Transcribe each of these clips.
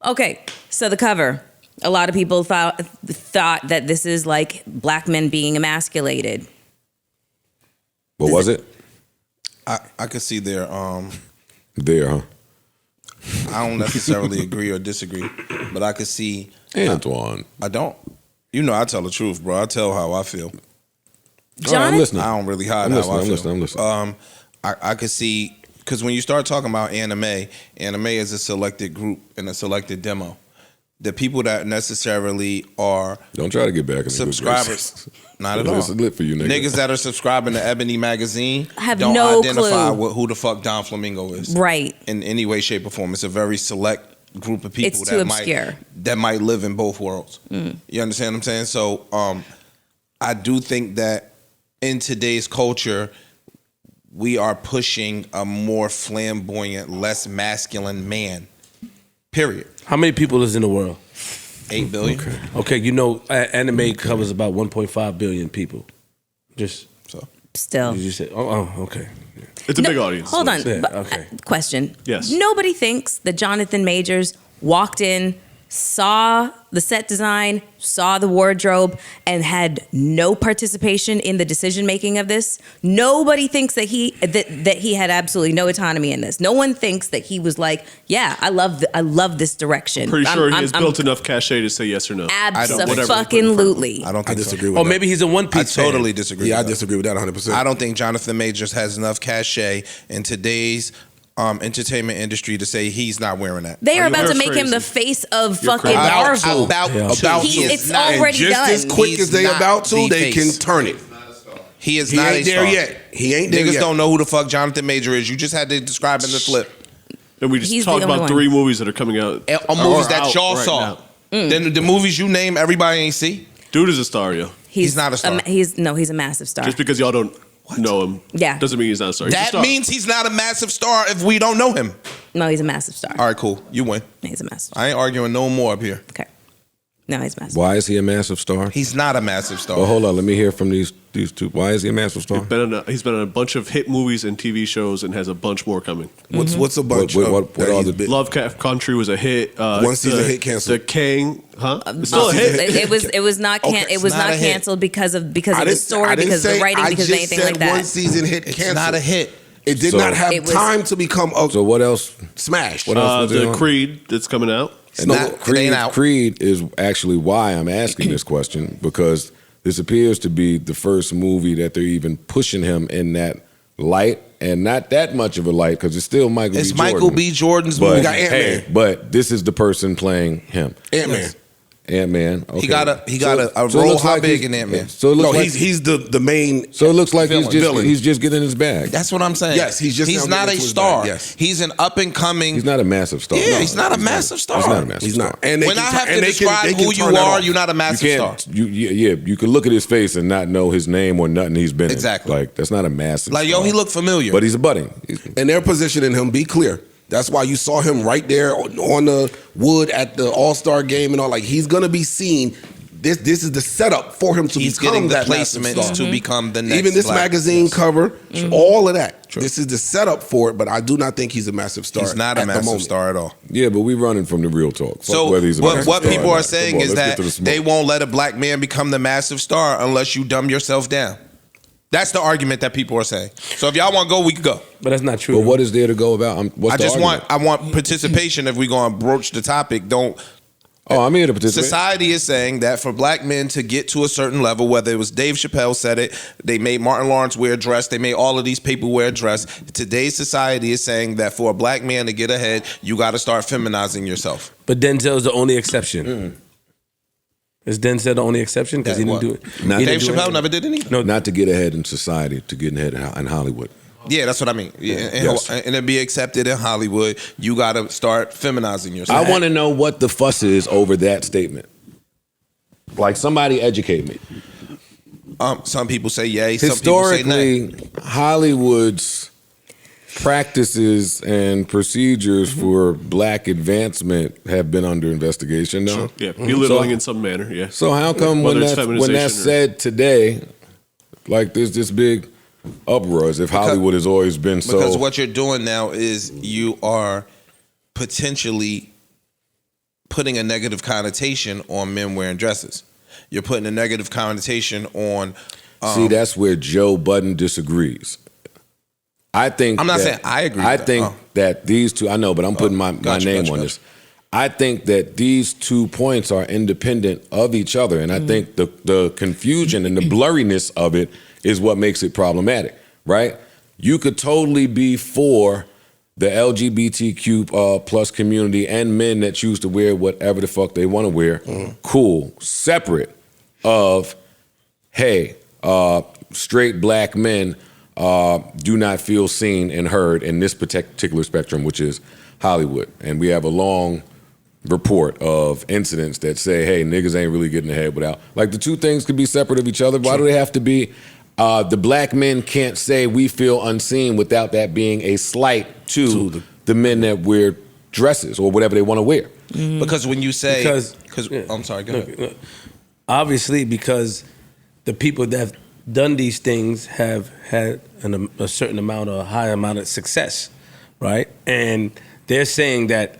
Okay, so the cover. A lot of people thought that this is like black men being emasculated. What was it? I could see there. There, huh? I don't necessarily agree or disagree, but I could see. Antoine. I don't. You know, I tell the truth, bro. I tell how I feel. Jonathan, I'm listening. I don't really hide I'm how I feel. I'm listening. I could see, because when you start talking about anime is a selected group and a selected demo. The people that necessarily are Don't try to get back in the subscribers, not at all. It's lit for you, nigga. Niggas that are subscribing to Ebony Magazine have don't no identify clue. who the fuck Don Flamingo is, right? In any way, shape, or form. It's a very select group of people It's too obscure. that might live in both worlds. You understand what I'm saying? So I do think that in today's culture, we are pushing a more flamboyant, less masculine man. Period. How many people is in the world? 8 billion. Okay, you know, anime covers about 1.5 billion people. Just So Still. you just said, oh, okay. It's a big audience. Hold on. Yeah, But, okay. Question. Yes. Nobody thinks that Jonathan Majors walked in, saw the set design, saw the wardrobe, and had no participation in the decision making of this. Nobody thinks that he had absolutely no autonomy in this. No one thinks that he was like, yeah, I love this direction. Pretty sure he has built enough cachet to say yes or no. Absolutely. I don't think disagree so. with Or that. maybe he's a One I Piece fan. totally disagree. Yeah, I with that. disagree with that 100%. I don't think Jonathan Majors has enough cachet in today's entertainment industry to say he's not wearing that. They are about to You're make him crazy. the face of You're fucking crazy. Marvel. About He- is it's not- already just done. as quick He's as they not about to, the they face. can turn it. He is He not ain't a there star. yet. He ain't there Niggas yet. don't know who the fuck Jonathan Major is. You just had to describe in the flip. And we just He's talked the only about one. 3 movies that are coming out. Movies or that out y'all right saw. now. Then the movies you name, everybody ain't see. Dude is a star, yo. He's not a star. He's a massive star. Just because y'all don't know him Yeah. doesn't mean he's not a star. He's a That star. means he's not a massive star if we don't know him. No, he's a massive star. All right, cool. You win. He's a massive star. I ain't arguing no more up here. Okay. No, he's massive. Why is he a massive star? He's not a massive star. Well, hold on. Let me hear from these two. Why is he a massive star? He's been in a bunch of hit movies and TV shows and has a bunch more coming. What's a bunch What- of what that are he's the- been- Lovecraft Country was a hit. One season hit canceled. The King, huh? It's still a season hit. It was not Okay, it was it's not not a hit. canceled because of the I story, because of the writing, I because of just anything said like that. one season hit It's canceled. not a hit. It did So- not have It was- time to become a So what else? Smash. What else was it The on? Creed that's coming out. It's No, not, it ain't out. Creed is actually why I'm asking this question, because this appears to be the first movie that they're even pushing him in that light, and not that much of a light because it's still Michael It's B. Jordan. Michael B. Jordan's But, movie. we got Ant-Man. But this is the person playing him. Ant-Man. Yes. Ant-Man. Okay. He got a it role looks how like big he's- in Ant-Man. So it looks No, like he's the main. So it looks like Villain. he's just getting his bag. That's what I'm saying. Yes, he's just now not getting a into his star. bag, yes. He's an up and coming. He's not a massive star. Yeah, No, he's not a massive star. He's not a massive He's star. not. And they When can I turn- have and to they describe can who turn you that are, off. you're not a You massive star. can't. You can look at his face and not know his name or nothing he's been Exactly. in. Like that's not a massive. Like, star. yo, he looked familiar. but he's a budding. And they're positioning him. Be clear. That's why you saw him right there on the wood at the All-Star game and all. Like he's gonna be seen. This is the setup for him to He's become getting the that massive placements star. to become the next. Even this Black. magazine cover, all of that. This is the setup for it. But I do not think he's a massive star. He's not a at the massive moment. star at all. Yeah, but we running from the real talk. Fuck So whether he's a what massive star people or are not. saying Come on, is let's get that to the smoke. they won't let a black man become the massive star unless you dumb yourself down. That's the argument that people are saying. So if y'all want to go, we can go. But that's not true. But what is there to go about? What's the argument? I want participation. If we're going to broach the topic, don't. Oh, I'm here to participate. Society is saying that for black men to get to a certain level, whether it was Dave Chappelle said it, they made Martin Lawrence wear a dress, they made all of these people wear a dress. Today's society is saying that for a black man to get ahead, you got to start feminizing yourself. But Denzel's the only exception. Is Denzel the only exception? Because he That didn't what? do it. Not He Dave didn't do Chappelle anything. never did it either. No, Not to get ahead in society, to get ahead in Hollywood. Yeah, that's what I mean. Yeah, and, Yes. and to be accepted in Hollywood, you got to start feminizing yourself. I want to know what the fuss is over that statement. Like somebody educate me. Some people say yay, some people say nay. Historically, Hollywood's practices and procedures for black advancement have been under investigation now. Yeah, belittling in some manner, yeah. So how come Whether when it's that's feminization or- said today, like there's this big uproar as if Hollywood has always been so. Because what you're doing now is you are potentially putting a negative connotation on men wearing dresses. You're putting a negative connotation on. See, that's where Joe Budden disagrees. I think I'm not saying I agree. I with think that. that these two. I know, but I'm putting my name on this. I think that these 2 points are independent of each other, and I think the confusion and the blurriness of it is what makes it problematic. Right? You could totally be for the LGBTQ plus community and men that choose to wear whatever the fuck they want to wear. Cool. Separate of, hey, straight black men do not feel seen and heard in this particular spectrum, which is Hollywood. And we have a long report of incidents that say, hey, niggas ain't really getting ahead without. Like, the two things could be separate of each other. Why do they have to be? The black men can't say we feel unseen without that being a slight to the men that wear dresses or whatever they want to wear. Because when you say, Because I'm sorry, go ahead. obviously, because the people that have done these things have had a certain amount or a high amount of success, right? And they're saying that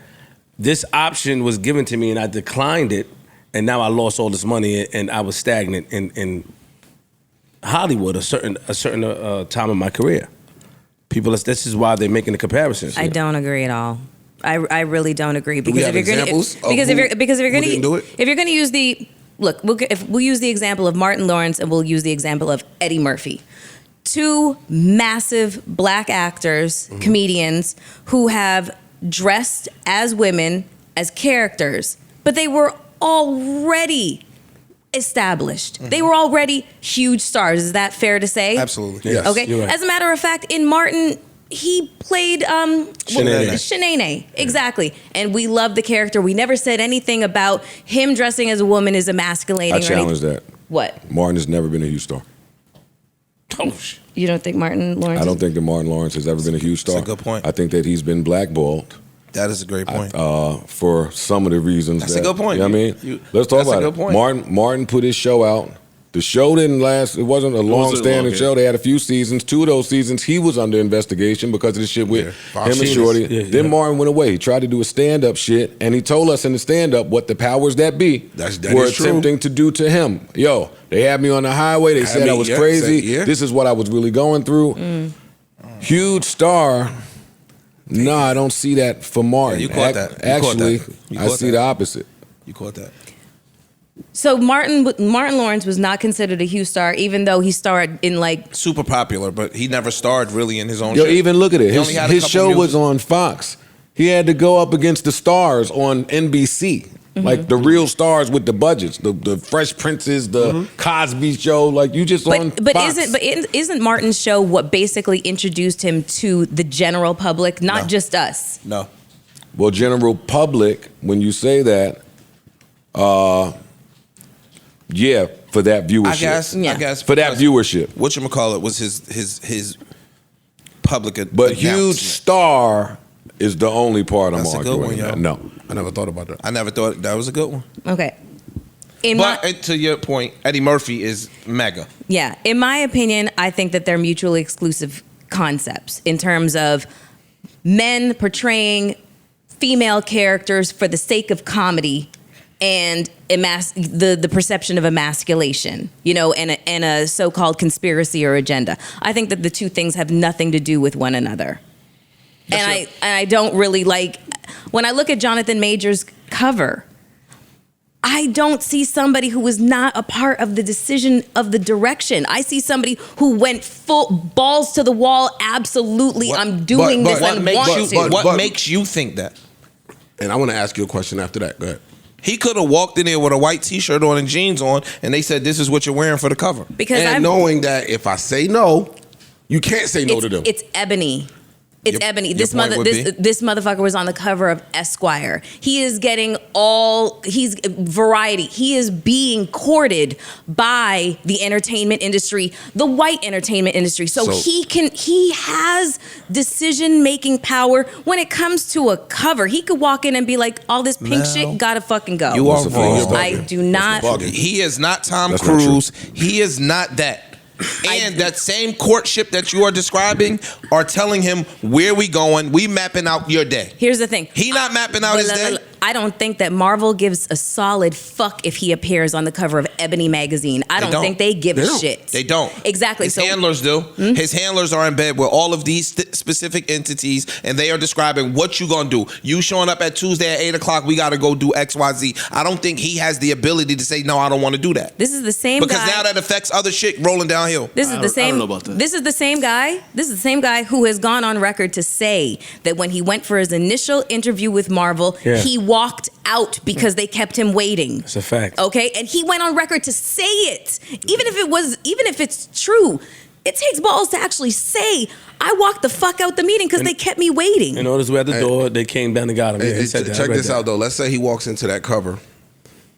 this option was given to me and I declined it, and now I lost all this money and I was stagnant in Hollywood a certain time of my career. People, this is why they're making the comparisons. I don't agree at all. I really don't agree, because have if you're going examples of if you're going to use the look, we'll use the example of Martin Lawrence and we'll use the example of Eddie Murphy. 2 massive black actors, comedians who have dressed as women as characters, but they were already established. They were already huge stars. Is that fair to say? Absolutely. Yes. Okay. You're right. As a matter of fact, in Martin, he played Shanae. Exactly. And we loved the character. We never said anything about him dressing as a woman is emasculating. I challenge that. What? Martin has never been a huge star. You don't think Martin Lawrence? I don't think that Martin Lawrence has ever been a huge star. That's a good point. I think that he's been blackballed That is a great point. for some of the reasons. That's a good point. You know what I mean? Let's talk That's a about good it. point. Martin put his show out. The show didn't last. It wasn't a long-standing show. They had a few seasons. 2 of those seasons, he was under investigation because of the shit with him and Shorty. Then Martin went away. He tried to do a stand-up shit, and he told us in the stand-up what the powers that be were attempting to do to him. Yo, they had me on the highway. They said I was crazy. This is what I was really going through. Huge star. No, I don't see that for Martin. You caught that. Actually, I see the opposite. You caught that. So Martin Lawrence was not considered a huge star, even though he starred in like Super popular, but he never starred really in his own Yo, shit. even look at it. He only had a His couple show music- was on Fox. He had to go up against the stars on NBC. Like the real stars with the budgets, the Fresh Princes, the Cosby Show. Like you just on Fox. Isn't Martin's show what basically introduced him to the general public, not just us? No. Well, general public, when you say that, yeah, for that viewership. I guess for that viewership. Whatchamacallit was his public But huge star is the only part That's I'm a good arguing. one, yo. That. No. I never thought about that. I never thought that was a good one. Okay. But to your point, Eddie Murphy is mega. Yeah, in my opinion, I think that they're mutually exclusive concepts in terms of men portraying female characters for the sake of comedy and the perception of emasculation, you know, and a so-called conspiracy or agenda. I think that the two things have nothing to do with one another. And I don't really like, when I look at Jonathan Majors' cover, I don't see somebody who was not a part of the decision of the direction. I see somebody who went full balls to the wall. Absolutely, I'm doing this. I want to. What makes you think that? And I want to ask you a question after that. Go ahead. He could have walked in there with a white T-shirt on and jeans on, and they said, "This is what you're wearing for the cover." Because knowing that if I say no, you can't say no to them. It's ebony. It's ebony. This point would be? this motherfucker was on the cover of Esquire. He is getting he's variety. He is being courted by the entertainment industry, the white entertainment industry. So he has decision-making power when it comes to a cover. He could walk in and be like, all this pink shit gotta fucking go. You are wrong. I do not. He is not Tom Cruise. He is not that. And that same courtship that you are describing are telling him where we going. We mapping out your day. Here's the thing. He not mapping out his day. I don't think that Marvel gives a solid fuck if he appears on the cover of Ebony magazine. I don't think they give a shit. They don't. Exactly. His handlers do. His handlers are in bed with all of these specific entities, and they are describing what you gonna do. You showing up at Tuesday at 8 o'clock, we gotta go do XYZ. I don't think he has the ability to say, no, I don't want to do that. This is the same because guy. now that affects other shit rolling downhill. This is the same. I don't know about that. This is the same guy. This is the same guy who has gone on record to say that when he went for his initial interview with Marvel, he walked out because they kept him waiting. It's a fact. Okay, and he went on record to say it, even if it's true. It takes balls to actually say, I walked the fuck out the meeting because they kept me waiting. And orders were at the door. They came down and got him. He said that. Check this out, though. Let's say he walks into that cover,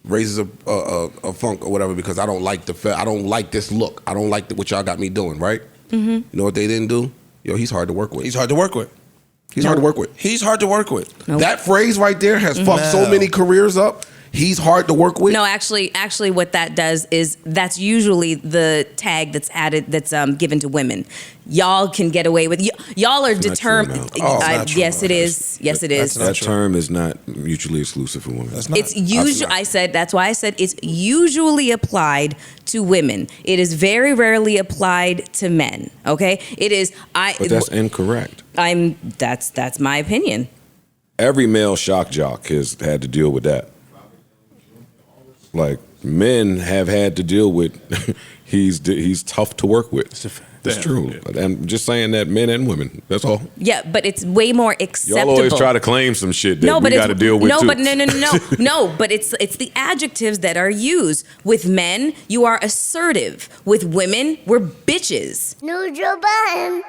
raises a funk or whatever because I don't like I don't like this look. I don't like what y'all got me doing, right? You know what they didn't do? Yo, he's hard to work with. He's hard to work with. He's hard to work with. He's hard to work with. Nope. That phrase right there has fucked so many careers up. He's hard to work with. No, actually, what that does is that's usually the tag that's added, that's given to women. Y'all can get away with. Y'all are determined. Yes, it is. Yes, it is. That term is not mutually exclusive for women. It's usually. I said that's why I said it's usually applied to women. It is very rarely applied to men. Okay, it is. But that's incorrect. That's my opinion. Every male shock jock has had to deal with that. Like, men have had to deal with he's tough to work with. That's true. Yeah. I'm just saying that men and women. That's all. Yeah, but it's way more acceptable. Y'all always try to claim some shit that we got to deal with too. No, but it's the adjectives that are used. With men, you are assertive. With women, we're bitches. Neutral Budden.